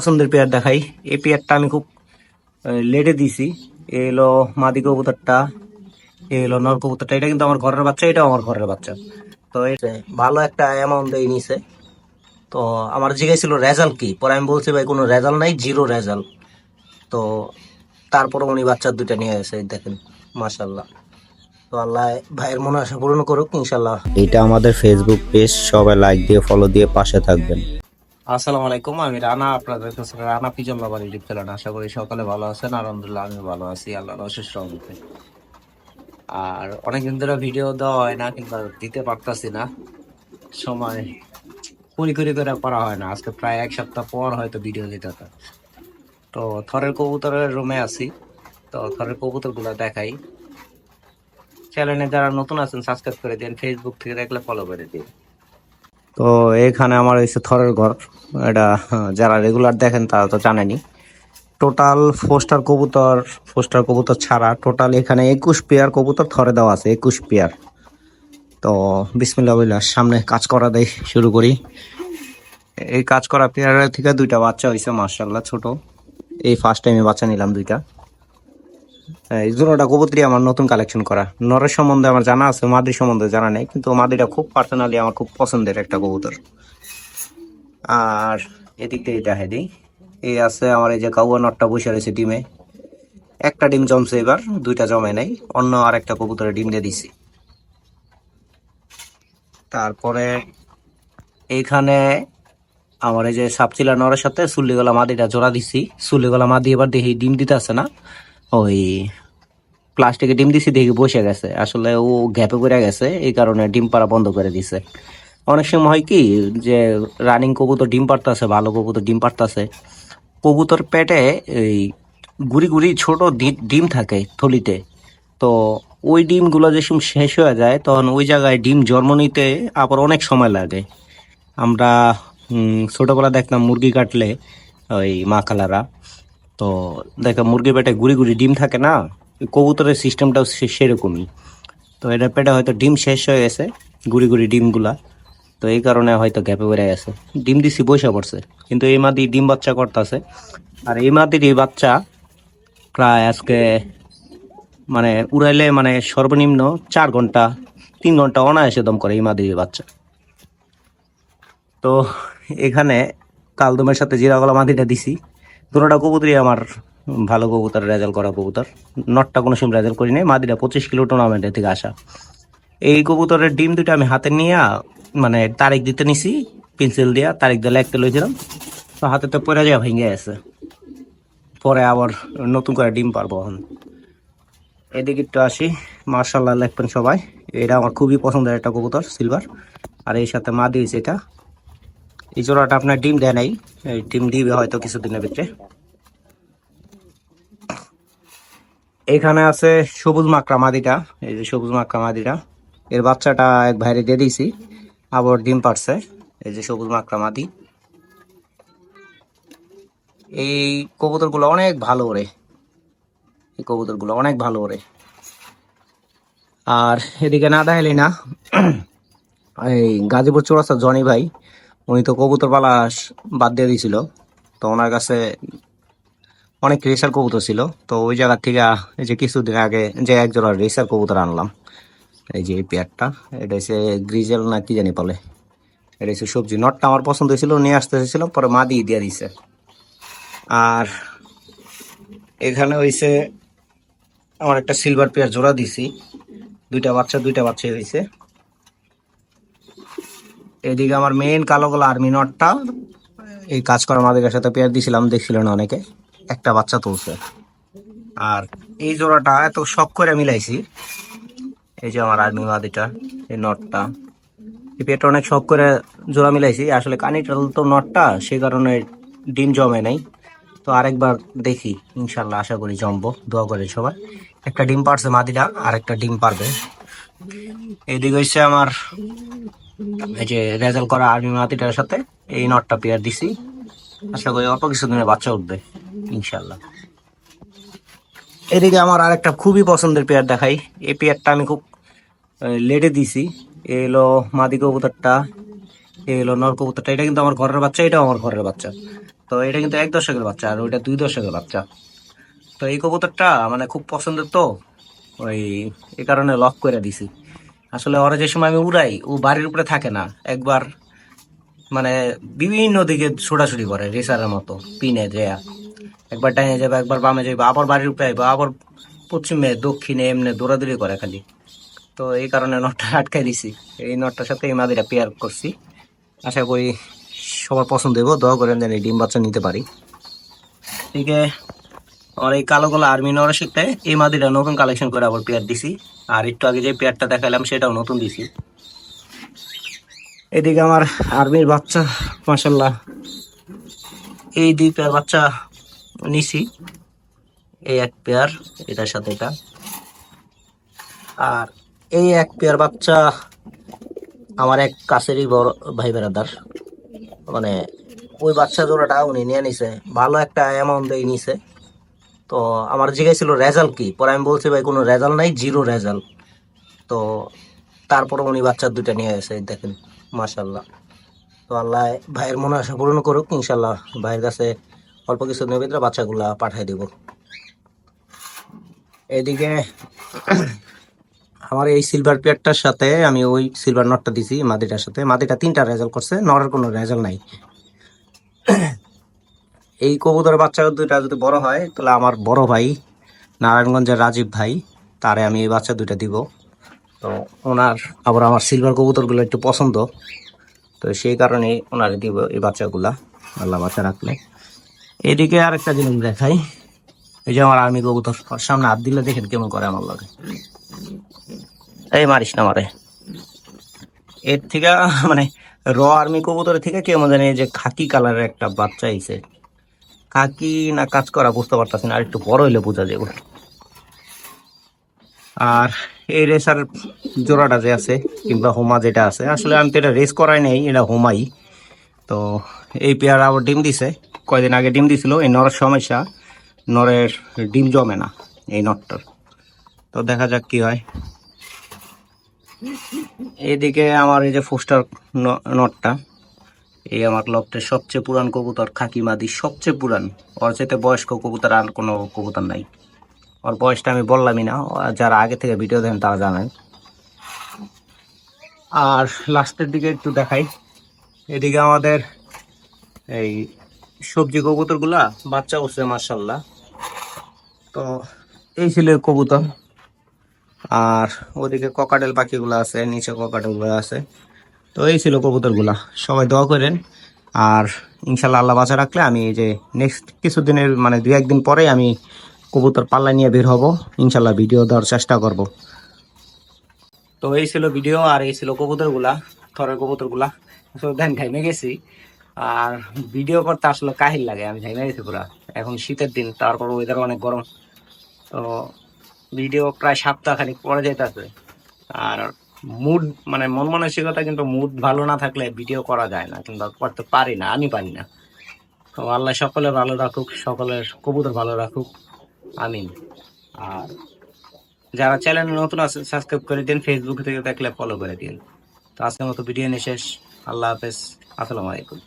পছন্দের পেয়ার দেখাই। এই পেয়ারটা আমি খুব লেটে দিছি। এ হলো মাদি কবুতরটা, এ হলো নর কবুতরটা। এটা কিন্তু আমার ঘরের বাচ্চা, এটাও আমার ঘরের বাচ্চা। তো এটা ভালো একটা অ্যামাউন্ট দিয়ে নিছে। তো আমার জিজ্ঞাসা রেজাল্ট কি, পরে আমি বলছি ভাই কোনো রেজাল্ট নাই, জিরো রেজাল্ট। তো তারপরে উনি বাচ্চার দুইটা নিয়ে গেছে, দেখেন মাশাল্লাহ। তো আল্লাহ ভাইয়ের মনে আশা পূরণ করুক ইনশাল্লাহ। এটা আমাদের ফেসবুক পেজ, সবাই লাইক দিয়ে ফলো দিয়ে পাশে থাকবেন। আসসালামু আলাইকুম, আমি রানা, আপনাদের কাছে Rana pigeon lover YouTube channel. আশা করি সকালে ভালো আছেন। আলহামদুলিল্লাহ আমি ভালো আছি, আল্লাহর অশেষ রহমতে। আর অনেকদিন ধরে ভিডিও দেওয়া হয় না, কিন্তু দিতে পারতাছি না, সময় কুড়ি কুড়ি করে করা হয় না। আজকে প্রায় এক সপ্তাহ পর হয়তো ভিডিও দিতে হবে। তো থরের কবুতরের রুমে আছি। তো থরের কবুতর গুলা দেখাই। চ্যানেলে যারা নতুন আছেন সাবস্ক্রাইব করে দিন, ফেসবুক থেকে দেখলে ফলো করে দিন। তো এখানে আমার হচ্ছে থরের ঘর। এটা যারা রেগুলার দেখেন তারা তো জানেনি। টোটাল পোস্টার কবুতর ছাড়া টোটাল এখানে 21 পেয়ার কবুতর থরে দেওয়া আছে, 21 পেয়ার। তো বিসমিল্লাহ বইলা সামনে কাজ করা দেই শুরু করি। এই কাজ করা পেয়ারের থেকে দুইটা বাচ্চা হয়েছে মাশাআল্লাহ, ছোট। এই ফার্স্ট টাইমে বাচ্চা নিলাম দুইটা। এই জোড়াটা কবুতরই আমার নতুন কালেকশন করা। নরের সম্বন্ধে আমার জানা আছে, মাদির সম্বন্ধে জানা নেই, কিন্তু মাদিটা খুব পার্সোনালি আমার খুব পছন্দের একটা কবুতর। আর এদিক থেকে দেখা দিই, এই আছে আমার এই যে কাউয়া নটটা বসে রয়েছে ডিমে। একটা ডিম জমছে, এবার দুইটা জমে নাই, অন্য আর একটা কবুতরে ডিম দিয়ে দিছি। তারপরে এইখানে আমার এই যে সাপচিলা নরের সাথে সুল্লিগলা মাদিটা জোড়া দিছি। সুল্লিগলা মাদি এবার দেখি ডিম দিতে আছে না, ওই প্লাস্টিকে ডিম দিছি দেখি বসে গেছে। আসলে ও গ্যাপে পড়ে গেছে, এই কারণে ডিম পাড়া বন্ধ করে দিছে। অনেক সময় হয় কি যে রানিং কবুতর ডিম পাড়তাছে, ভালো কবুতর ডিম পাড়তাছে, কবুতর পেটে এই গুড়ি গুড়ি ছোট ডিম থাকে থলিতে। তো ওই ডিমগুলো যে সময় শেষ হয়ে যায়, তখন ওই জায়গায় ডিম জন্ম নিতে আবার অনেক সময় লাগে। আমরা ছোটবেলা দেখতাম মুরগি কাটলে ওই মা খালারা, তো দেখো মুরগি পেটে গুড়ি গুড়ি ডিম থাকে না, ওই কবুতরের সিস্টেমটাও সেরকমই। তো এটা পেটে হয়তো ডিম শেষ হয়ে গেছে, গুড়ি গুড়ি ডিমগুলা। তো এই কারণে হয়তো গ্যাপে বেড়ে গেছে, ডিম দিছি বসে পড়ছে। কিন্তু এই মাদি ডিম বাচ্চা করতেছে। আর এই মাদির এই বাচ্চা প্রায় আজকে মানে উড়াইলে মানে সর্বনিম্ন 4 ঘন্টা 3 ঘন্টা অনায়াসে দম করে এই মাদির বাচ্চা। তো এখানে কালদমের সাথে জিরাগলা মাদিটা দিছি। দুটোটা কবুতরই আমার ভালো কবুতর, রেজাল্ট করা কবুতর। নটটা কোনো সময় রেজাল্ট করি নাই, মাদিটা 25 কিলো টুর্নামেন্টের থেকে আসা। এই কবুতরের ডিম দুটো আমি হাতে নিয়ে মানে তারিখ দিতে নিছি, পেন্সিল দিয়া তারিখ দিয়ে লিখতে লইছিলাম। তো হাতে তো পড়ে যাওয়া ভেঙে গেছে, পরে আবার নতুন করে ডিম পারবো এখন। এদিকে একটু আসি, মার্শাল্লাহ লিখবেন সবাই। এটা আমার খুবই পছন্দের একটা কবুতর, সিলভার। আর এর সাথে মা দিয়েছে এটা। এই জোড়াটা আপনার ডিম দেয় নাই, এই ডিম দিবে হয়তো কিছুদিনের ভিতরে। এখানে আছে সবুজ মাকড়া মাদিটা, এই যে সবুজ মাকড়া মাদিটা, এর বাচ্চাটা এক ভাইরে দিয়ে দিয়েছি, আবার ডিম পারছে। এই যে সবুজ মাকড়া মাদি। এই কবুতরগুলো অনেক ভালো ওড়ে, এই কবুতরগুলো অনেক ভালো ওড়ে। আর এদিকে না দেখাইলি না, এই গাজীপুর চৌরাস্তা জনি ভাই, উনি তো কবুতর পালা বাদ দিয়ে দিয়েছিল। তো ওনার কাছে অনেক রেসার কবুতর ছিল, তো ওই জায়গা থেকে এই যে কিছুদিন আগে যে একজোড়া রেসার কবুতর আনলাম। এই যে এই পেয়ারটা, এটা হচ্ছে গ্রিজেল না কি জানি বলে। এটা হচ্ছে সবজি। নটটা আমার পছন্দ হয়েছিল, নিয়ে আসতে এসেছিলাম, পরে মা দিয়ে দিছে। আর এখানে হয়েছে আমার একটা সিলভার পেয়ার জোড়া দিছি, দুইটা বাচ্চা হয়েছে। এদিকে আমার মেন কালো গলা আর্মি নটটা এই কাজ করা মাদের সাথে পেয়ার দিছিলাম, দেখছিলেন অনেকে, একটা বাচ্চা তুলছে। আর এই জোড়াটা এত শখ করে মিলাইছি, এই যে আমার আর্মি মাদিটা, এই নটটা, এই পেয়ারটা অনেক শখ করে জোড়া মিলাইছি। আসলে কানিটা তো নটটা, সেই কারণে ডিম জমে নাই। তো আরেকবার দেখি, ইনশাল্লাহ আশা করি জমবো, দোয়া করে সবাই। একটা ডিম পারছে মাদিটা, আর একটা ডিম পারবে। এইদিকে হচ্ছে আমার এই যে রেজাল্ট করা আর্মি মাদিটার সাথে এই নটটা পেয়ার দিছি। আশা করি অল্প কিছুদিনে বাচ্চা উঠবে ইনশাল্লাহ। এদিকে আমার আরেকটা খুবই পছন্দের পেয়ার দেখাই। এই পেয়ারটা আমি খুব লেটে দিছি। এ হলো মাদি কবুতরটা, এ হলো নর কবুতরটা। এটা কিন্তু আমার ঘরের বাচ্চা, এটাও আমার ঘরের বাচ্চা। তো এটা কিন্তু 1 দশকের বাচ্চা আর ওইটা 2 দশকের বাচ্চা। তো এই কবুতরটা মানে খুব পছন্দের, তো ওই এই কারণে লক করে দিছি। আসলে ওরা যে সময় আমি উড়াই ও বাড়ির উপরে থাকে না, একবার মানে বিভিন্ন দিকে ছোটাছুটি করে রেসারের মতো পিনে যেয়া, একবার ডাইনে যাবে একবার বামে যাবে আবার বাড়ির উপরে আইবা আবার পশ্চিমে দক্ষিণে এমনি দৌড়াদৌড়ি করে খালি। তো এই কারণে নটটা আটকাই দিছি। এই নটটার সাথে এই মাদিটা পেয়ার করছি, আশা করি সবার পছন্দ হইব, দোয়া করেন যেন এই ডিম বাচ্চা নিতে পারি। এদিকে আর এই কালো কালো আর্মি নরের সাথে এই মাদিটা নতুন কালেকশন করে আবার পেয়ার দিছি, আর একটু আগে যে পেয়ারটা দেখালাম সেটাও নতুন দিছি। এদিকে আমার আর্মির বাচ্চা মাশাল্লাহ এই 2 পেয়ার বাচ্চা নিছি, এই 1 পেয়ার এটার সাথে এটা, আর এই 1 পেয়ার বাচ্চা আমার এক কাছেরই বড় ভাই বেড়াদার, মানে ওই বাচ্চা জোড়াটা উনি নিয়ে নিছে, ভালো একটা অ্যামাউন্ট দিয়ে নিছে। তো আমার জিজ্ঞাসা ছিল রেজাল্ট কি, পরে আমি বলছি ভাই কোনো রেজাল্ট নাই, 0 রেজাল্ট। তো তারপরে উনি বাচ্চা 2টা নিয়ে গেছে, এই দেখেন মাশাল্লাহ। তো আল্লাহ ভাইয়ের মনে আশা পূরণ করুক, ইনশাল্লাহ ভাইয়ের কাছে অল্প কিছু দিনের ভিতরে বাচ্চাগুলা পাঠাই দিব। এদিকে আমার এই সিলভার পেয়ারটার সাথে আমি ওই সিলভার নটটা দিছি মাদিটার সাথে, মাদিটা 3টা রেজাল্ট করছে, নরের কোনো রেজাল্ট নাই। এই কবুতরের বাচ্চা 2টা যদি বড় হয় তাহলে আমার বড় ভাই নারায়ণগঞ্জের রাজীব ভাই, তারে আমি এই বাচ্চা 2টা দিব। তো ওনার আবার আমার সিলভার কবুতরগুলো একটু পছন্দ, তো সেই কারণে ওনারে দিব এই বাচ্চাগুলা, আল্লাহ বাচ্চা রাখলে। এদিকে আরেকটা জিনিস দেখাই, এই যে আমার আর্মি কবুতর, ওর সামনে হাত দিলে দেখেন কেমন করে আমার লাগে। এই মারিস না মারে, এর থেকে মানে আর্মি কবুতরের থেকে কেমন জানি এই যে খাকি কালারের একটা বাচ্চা আইছে, খাকি না কাজ করা বুঝতে পারতাছি না, আর একটু বড় হইলে বোঝা যাবে। আর এই রেসার জোড়াটা যে আছে কিংবা হোমা যেটা আছে, আসলে আমি তো এটা রেস করাই নাই, এটা হোমাই। তো এই পেয়ার আবার ডিম দিছে, কয়দিন আগে ডিম দিছিল। এই নরের সমস্যা, নরের ডিম জমে না এই নটটার, তো দেখা যাক কি হয়। এইদিকে আমার এই যে ফোস্টার নটটা, এই আমার লফটের সবচেয়ে পুরান কবুতর, খাকি মাদি সবচেয়ে পুরান, ওর চাইতে বয়স্ক কবুতর আর কোনো কবুতর নাই। ওর বয়সটা আমি বললামই না, যারা আগে থেকে ভিডিও দেখেন তারা জানেন। আর লাস্টের দিকে একটু দেখাই, এদিকে আমাদের এই সবজি কবুতরগুলা বাচ্চা উঠছে মাশাল্লাহ। তো এই ছিল কবুতর, আর ওদিকে ককাটেল পাখিগুলো আছে, নিচে ককাটেলগুলো আছে। তো এই ছিল কবুতরগুলা, সবাই দোয়া করেন। আর ইনশাল্লাহ আল্লাহ বাঁচা রাখলে আমি এই যে নেক্সট কিছুদিনের মানে 2-1 দিন পরেই আমি কবুতর পাল্লা নিয়ে বের হব, ইনশাল্লাহ ভিডিও দেওয়ার চেষ্টা করব। তো এই ছিল ভিডিও, আর এই ছিল কবুতরগুলা, থরের কবুতরগুলা। আসলে ধান ঘাইমে গেছি, আর ভিডিও করতে আসলে কাহিল লাগে, আমি ঘাইমে গেছি পুরা। এখন শীতের দিন, তারপর ওয়েদার অনেক গরম, তো ভিডিও প্রায় সপ্তাহখানিক পরে যেতেছে। আর মুড মানে মন মানসিকতা কিন্তু মুড ভালো না থাকলে ভিডিও করা যায় না, কিংবা করতে পারি না, আমি পারি না। তো আল্লাহ সকলে ভালো রাখুক, সকলের কবুতর ভালো রাখুক, আমিন। আর যারা চ্যানেলে নতুন আছে সাবস্ক্রাইব করে দিন, ফেসবুক থেকে দেখলে ফলো করে দিন। তো আজকের মতো ভিডিও নিয়ে শেষ, আল্লাহ হাফেজ, আসসালামু আলাইকুম।